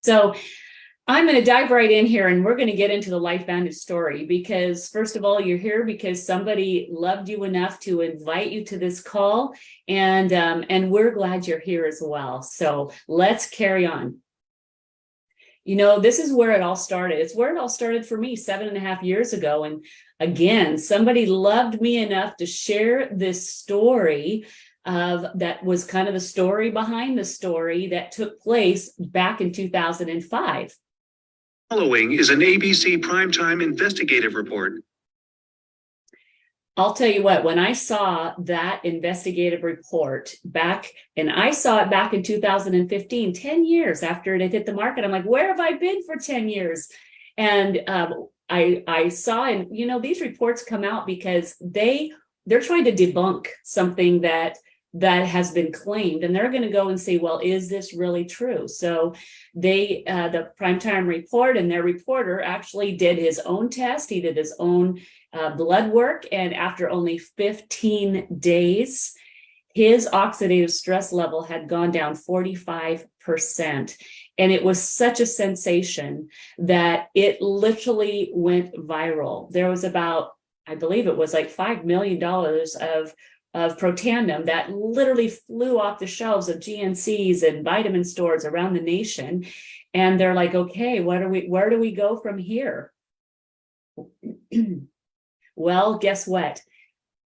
So I'm going to dive right in here, and we're going to get into the LifeVantage story because, first of all, you're here because somebody loved you enough to invite you to this call, and we're glad you're here as well. So let's carry on. You know, this is where it all started. It's where it all started for me 7.5 years ago. And again, somebody loved me enough to share this story that was kind of the story behind the story that took place back in 2005. Following is an ABC primetime investigative report. I'll tell you what, when I saw that investigative report back, and I saw it back in 2015, 10 years after it had hit the market, I'm like, where have I been for 10 years? And I saw, and you know, these reports come out because they're trying to debunk something that has been claimed, and they're going to go and say, well, is this really true? So the primetime report, and their reporter actually did his own test. He did his own blood work, and after only 15 days, his oxidative stress level had gone down 45%. And it was such a sensation that it literally went viral. There was about, I believe it was like $5 million of Protandim that literally flew off the shelves of GNCs and vitamin stores around the nation. And they're like, okay, where do we go from here? Well, guess what?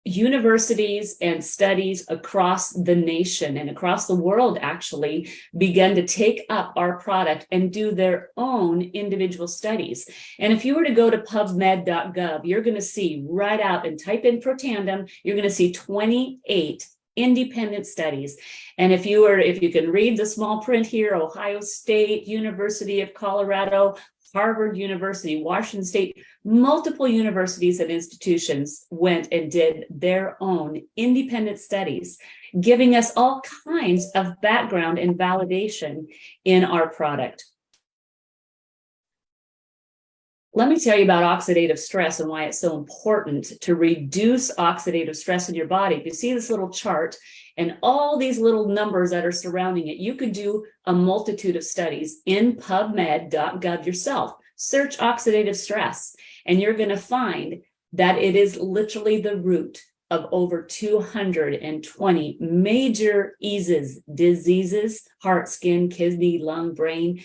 Universities and studies across the nation and across the world actually began to take up our product and do their own individual studies. And if you were to go to pubmed.gov, you're going to see right out and type in Protandim, you're going to see 28 independent studies. And if you can read the small print here, Ohio State, University of Colorado, Harvard University, Washington State, multiple universities and institutions went and did their own independent studies, giving us all kinds of background and validation in our product. Let me tell you about oxidative stress and why it's so important to reduce oxidative stress in your body. If you see this little chart and all these little numbers that are surrounding it, you could do a multitude of studies in pubmed.gov yourself. Search oxidative stress, and you're going to find that it is literally the root of over 220 major diseases, heart, skin, kidney, lung, brain.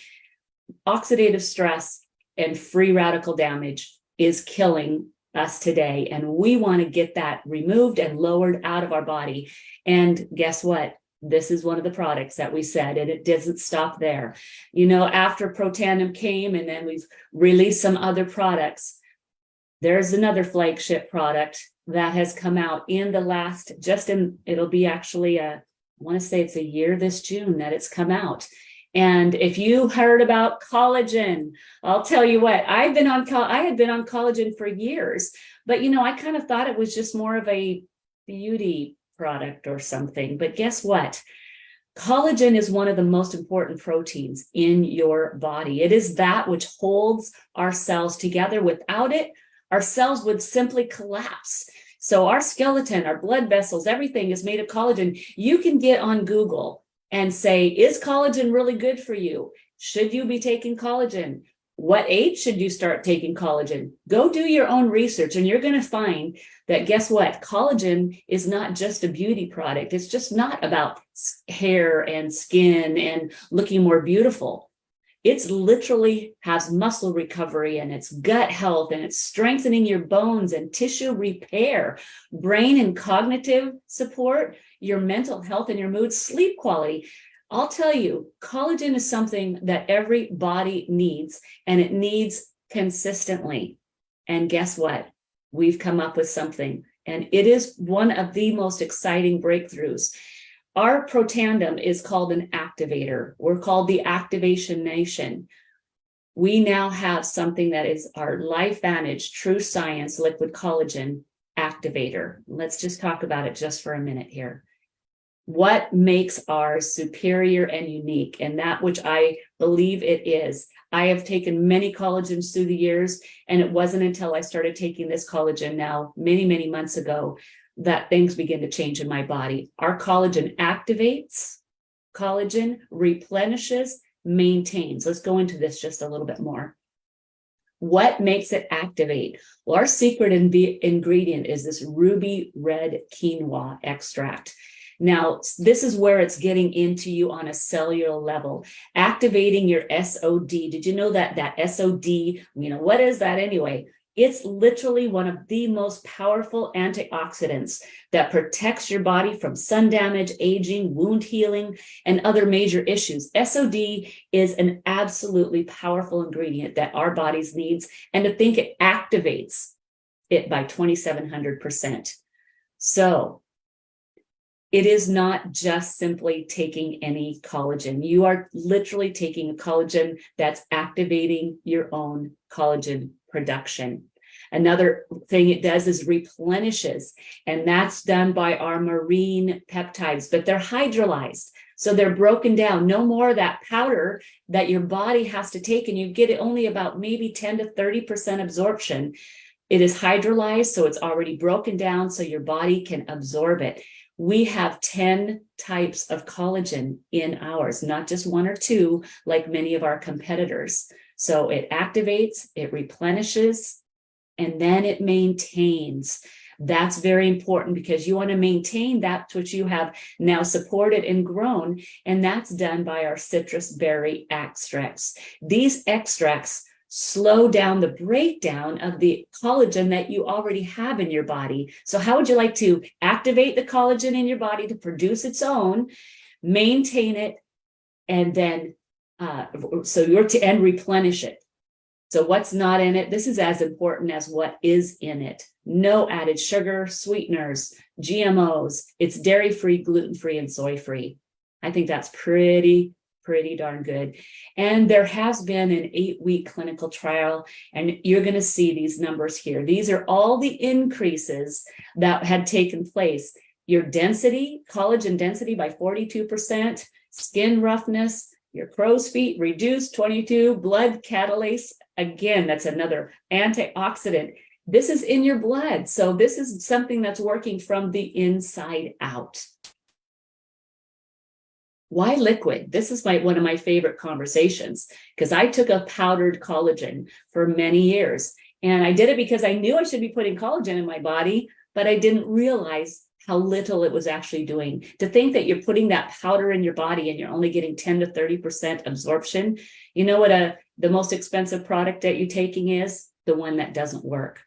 Oxidative stress and free radical damage is killing us today, and we want to get that removed and lowered out of our body. And guess what? This is one of the products that we said, and it doesn't stop there. You know, after Protandim came, and then we've released some other products, there's another flagship product that has come out in the last, it'll be actually I want to say it's a year this June that it's come out. And if you heard about collagen, I'll tell you what, I had been on collagen for years, but you know, I kind of thought it was just more of a beauty product or something. But guess what? Collagen is one of the most important proteins in your body. It is that which holds our cells together. Without it, our cells would simply collapse. So our skeleton, our blood vessels, everything is made of collagen. You can get on Google and say, is collagen really good for you? Should you be taking collagen? What age should you start taking collagen? Go do your own research, and you're going to find that, guess what? Collagen is not just a beauty product. It's just not about hair and skin and looking more beautiful. It's literally has muscle recovery, and it's gut health, and it's strengthening your bones and tissue repair, brain and cognitive support, your mental health and your mood, sleep quality. I'll tell you, collagen is something that every body needs, and it needs consistently. And guess what? We've come up with something, and it is one of the most exciting breakthroughs. Our Protandim is called an activator. We're called the Activation Nation. We now have something that is our LifeVantage True Science Liquid Collagen Activator. Let's just talk about it just for a minute here. What makes ours superior and unique, and that which I believe it is. I have taken many collagens through the years, and it wasn't until I started taking this collagen now many, many months ago that things begin to change in my body. Our collagen activates, collagen replenishes, maintains. Let's go into this just a little bit more. What makes it activate? Well, our secret ingredient is this ruby red quinoa extract. Now, this is where it's getting into you on a cellular level, activating your SOD. Did you know that SOD, what is that anyway? It's literally one of the most powerful antioxidants that protects your body from sun damage, aging, wound healing, and other major issues. SOD is an absolutely powerful ingredient that our bodies needs, and to think it activates it by 2,700%. So it is not just simply taking any collagen. You are literally taking a collagen that's activating your own collagen production. Another thing it does is replenishes, and that's done by our marine peptides, but they're hydrolyzed. So they're broken down. No more of that powder that your body has to take, and you get it only about maybe 10 to 30% absorption. It is hydrolyzed, so it's already broken down so your body can absorb it. We have 10 types of collagen in ours, not just one or two like many of our competitors. So it activates, it replenishes, and then it maintains. That's very important because you want to maintain that which you have now supported and grown, and that's done by our citrus berry extracts. These extracts slow down the breakdown of the collagen that you already have in your body. So how would you like to activate the collagen in your body to produce its own, maintain it, and then and replenish it? So what's not in it? This is as important as what is in it. No added sugar, sweeteners, GMOs. It's dairy-free, gluten-free, and soy-free. I think that's pretty darn good. And there has been an 8-week clinical trial, and you're going to see these numbers here. These are all the increases that had taken place. Your density, collagen density by 42%, skin roughness, your crow's feet reduced 22, blood catalase. Again, that's another antioxidant. This is in your blood. So this is something that's working from the inside out. Why liquid? This is one of my favorite conversations, because I took a powdered collagen for many years. And I did it because I knew I should be putting collagen in my body, but I didn't realize how little it was actually doing. To think that you're putting that powder in your body and you're only getting 10 to 30% absorption. You know what the most expensive product that you're taking is? The one that doesn't work.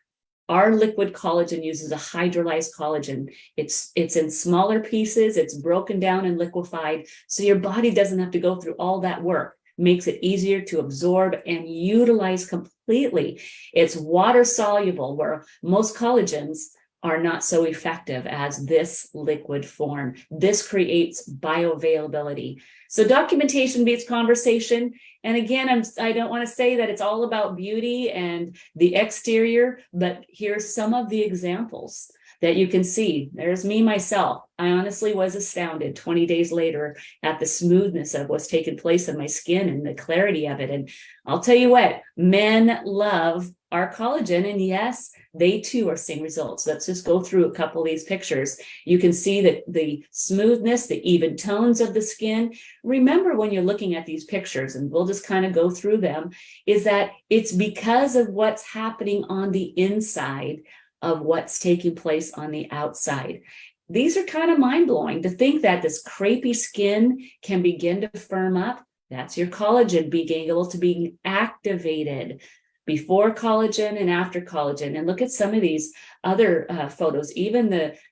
Our liquid collagen uses a hydrolyzed collagen. It's in smaller pieces, it's broken down and liquefied, so your body doesn't have to go through all that work. Makes it easier to absorb and utilize completely. It's water soluble, where most collagens are not so effective as this liquid form. This creates bioavailability. So documentation beats conversation. And again, I don't want to say that it's all about beauty and the exterior, but here's some of the examples that you can see. There's me, myself. I honestly was astounded 20 days later at the smoothness of what's taken place in my skin and the clarity of it. And I'll tell you what, men love our collagen, and yes, they too are seeing results. Let's just go through a couple of these pictures. You can see that the smoothness, the even tones of the skin. Remember, when you're looking at these pictures, and we'll just kind of go through them, is that it's because of what's happening on the inside of what's taking place on the outside. These are kind of mind-blowing to think that this crepey skin can begin to firm up. That's your collagen being able to be activated before collagen and after collagen. And look at some of these other photos, even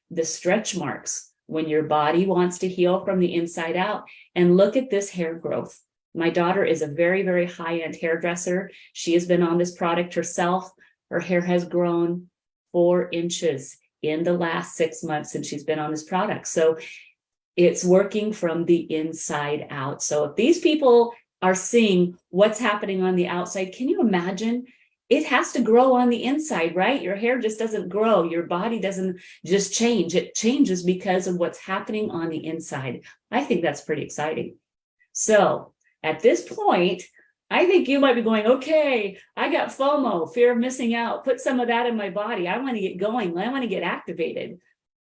the stretch marks when your body wants to heal from the inside out. And look at this hair growth. My daughter is a very, very high-end hairdresser. She has been on this product herself. Her hair has grown 4 inches in the last 6 months since she's been on this product. So it's working from the inside out. So if these people are seeing what's happening on the outside, can you imagine? It has to grow on the inside, right? Your hair just doesn't grow. Your body doesn't just change. It changes because of what's happening on the inside. I think that's pretty exciting. So at this point, I think you might be going, okay, I got FOMO, fear of missing out. Put some of that in my body. I want to get going. I want to get activated.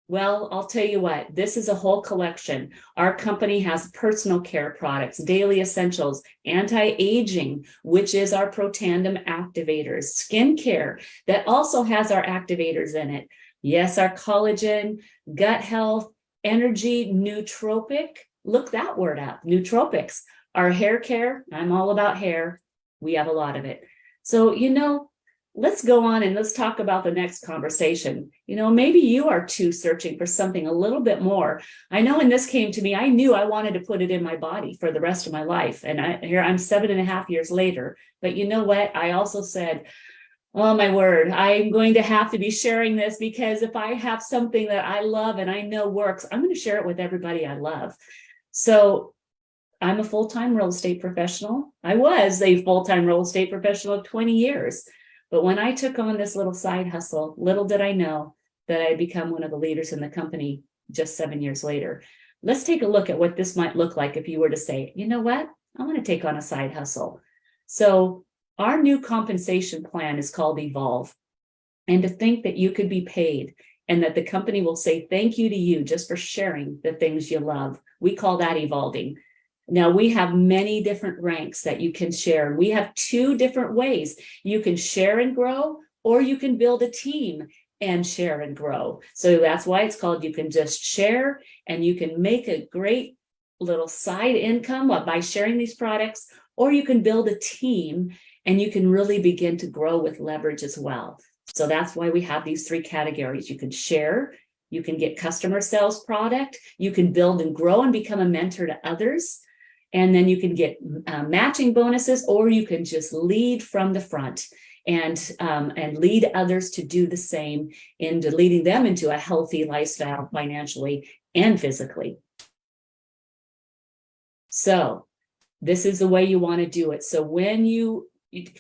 Well, I'll tell you what, this is a whole collection. Our company has personal care products, daily essentials, anti-aging, which is our Protandim activators, skincare that also has our activators in it. Yes, our collagen, gut health, energy, nootropic. Look that word up, nootropics. Our hair care, I'm all about hair. We have a lot of it. So, let's go on and let's talk about the next conversation. Maybe you are too searching for something a little bit more. I know when this came to me, I knew I wanted to put it in my body for the rest of my life. And here I'm 7.5 years later. But you know what? I also said, oh my word, I'm going to have to be sharing this, because if I have something that I love and I know works, I'm going to share it with everybody I love. So I'm a full-time real estate professional. I was a full-time real estate professional of 20 years. But when I took on this little side hustle, little did I know that I'd become one of the leaders in the company just 7 years later. Let's take a look at what this might look like if you were to say, you know what, I want to take on a side hustle. So our new compensation plan is called Evolve. And to think that you could be paid and that the company will say thank you to you just for sharing the things you love, we call that evolving. Now, we have many different ranks that you can share. We have 2 different ways. You can share and grow, or you can build a team and share and grow. So that's why it's called, you can just share, and you can make a great little side income by sharing these products, or you can build a team and you can really begin to grow with leverage as well. So that's why we have these 3 categories. You can share, you can get customer sales product, you can build and grow and become a mentor to others. And then you can get matching bonuses, or you can just lead from the front and lead others to do the same, into leading them into a healthy lifestyle financially and physically. So this is the way you want to do it. So when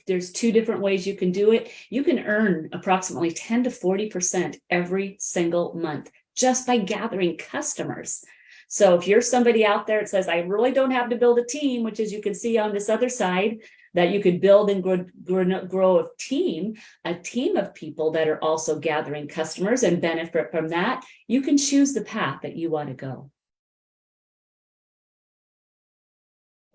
there's 2 different ways you can do it. You can earn approximately 10 to 40% every single month just by gathering customers. So if you're somebody out there that says, I really don't have to build a team, which as you can see on this other side, that you could build and grow a team of people that are also gathering customers and benefit from that, you can choose the path that you want to go.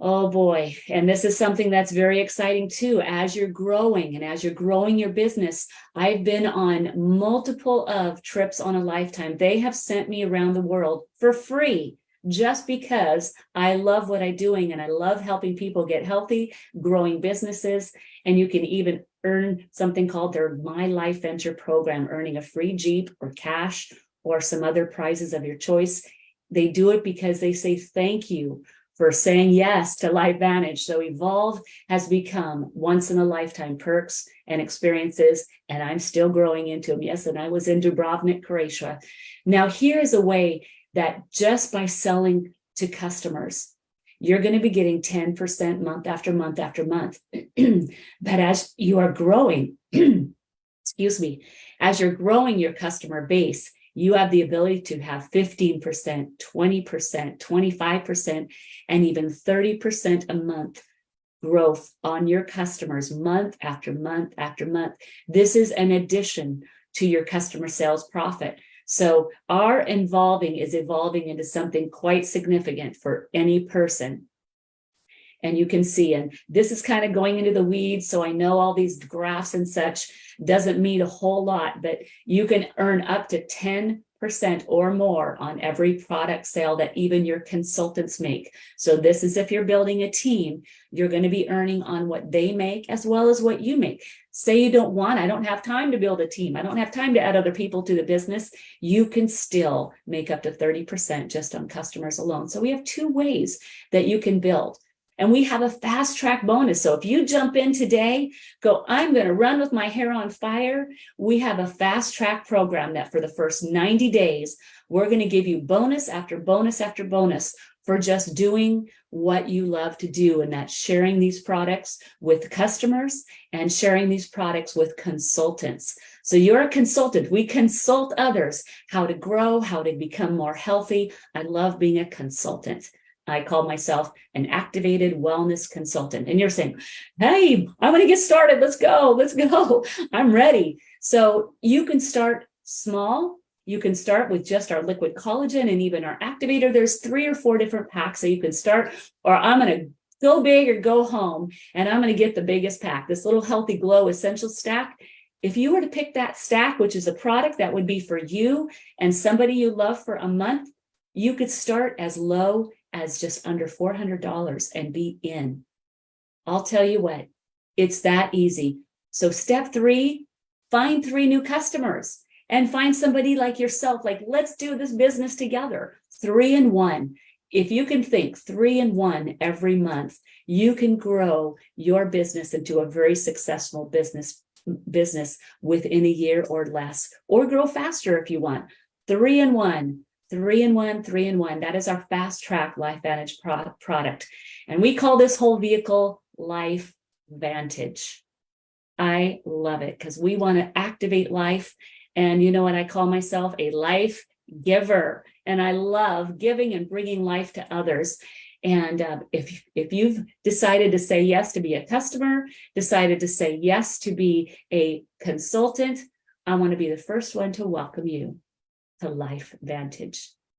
Oh boy. And this is something that's very exciting too. As you're growing and as you're growing your business, I've been on multiple of trips on a lifetime. They have sent me around the world for free, just because I love what I'm doing and I love helping people get healthy, growing businesses. And you can even earn something called their My Life Venture program, earning a free Jeep or cash or some other prizes of your choice. They do it because they say thank you for saying yes to LifeVantage. So Evolve has become once in a lifetime perks and experiences, and I'm still growing into them. Yes, and I was in Dubrovnik, Croatia. Now, here is a way that just by selling to customers, you're going to be getting 10% month after month after month. But as you are growing, excuse me, as you're growing your customer base, you have the ability to have 15%, 20%, 25%, and even 30% a month growth on your customers month after month after month. This is an addition to your customer sales profit. So our evolving is evolving into something quite significant for any person. And you can see, and this is kind of going into the weeds, so I know all these graphs and such doesn't mean a whole lot, but you can earn up to 10% or more on every product sale that even your consultants make. So this is if you're building a team, you're going to be earning on what they make as well as what you make. Say you I don't have time to build a team, I don't have time to add other people to the business. You can still make up to 30% just on customers alone. So we have 2 ways that you can build. And we have a fast track bonus. So if you jump in today, go, I'm going to run with my hair on fire. We have a fast track program that for the first 90 days, we're going to give you bonus after bonus after bonus for just doing what you love to do. And that's sharing these products with customers and sharing these products with consultants. So you're a consultant. We consult others how to grow, how to become more healthy. I love being a consultant. I call myself an activated wellness consultant. And you're saying, hey, I want to get started. Let's go. I'm ready. So you can start small You can start with just our liquid collagen and even our activator. There's 3 or 4 different packs that you can start, or I'm going to go big or go home, and I'm going to get the biggest pack, this little Healthy Glow Essential Stack. If you were to pick that stack, which is a product that would be for you and somebody you love for a month, you could start as low as just under $400 and be in. I'll tell you what, it's that easy. So step 3, find 3 new customers and find somebody like yourself, like, let's do this business together. 3 in 1. If you can think 3 in 1 every month, you can grow your business into a very successful business within a year or less, or grow faster if you want. 3 in 1, 3 in 1, 3 in 1. That is our Fast Track LifeVantage product. And we call this whole vehicle LifeVantage. I love it because we want to activate life. And you know what? I call myself a life giver, and I love giving and bringing life to others. And if you've decided to say yes to be a customer, decided to say yes to be a consultant, I want to be the first one to welcome you to LifeVantage.